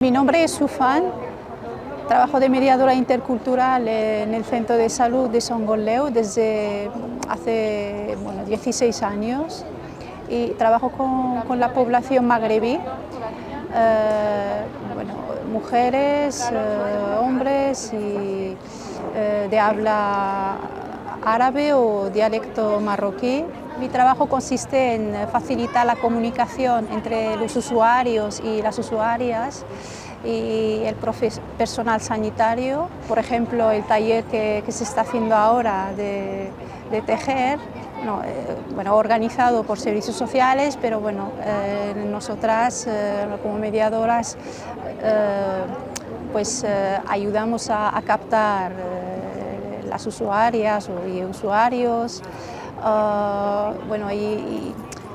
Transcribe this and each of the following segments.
Mi nombre es Sufan, trabajo de mediadora intercultural en el Centro de Salud de Songoleu desde hace 16 años y trabajo con la población magrebí, mujeres, hombres y de habla árabe o dialecto marroquí. Mi trabajo consiste en facilitar la comunicación entre los usuarios y las usuarias y el personal sanitario. Por ejemplo, el taller que se está haciendo ahora de tejer, organizado por servicios sociales, pero nosotras como mediadoras ayudamos a captar las usuarias y usuarios,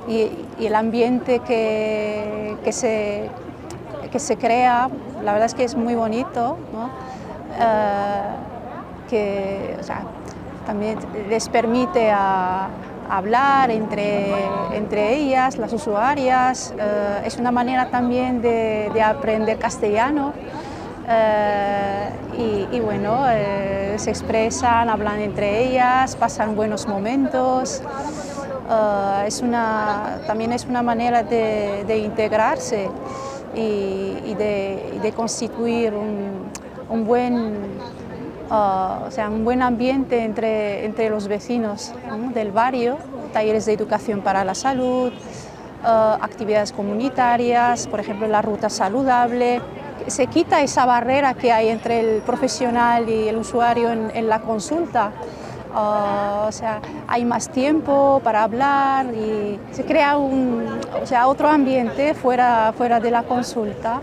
y el ambiente que se crea, la verdad es que es muy bonito, ¿no? También les permite hablar entre ellas, las usuarias. Es una manera también de aprender castellano. Se expresan, hablan entre ellas, pasan buenos momentos. También es una manera de integrarse y de constituir un buen ambiente entre los vecinos, ¿no?, del barrio. Talleres de educación para la salud, actividades comunitarias, por ejemplo la ruta saludable. Se quita esa barrera que hay entre el profesional y el usuario en la consulta. Hay más tiempo para hablar y se crea otro ambiente fuera de la consulta.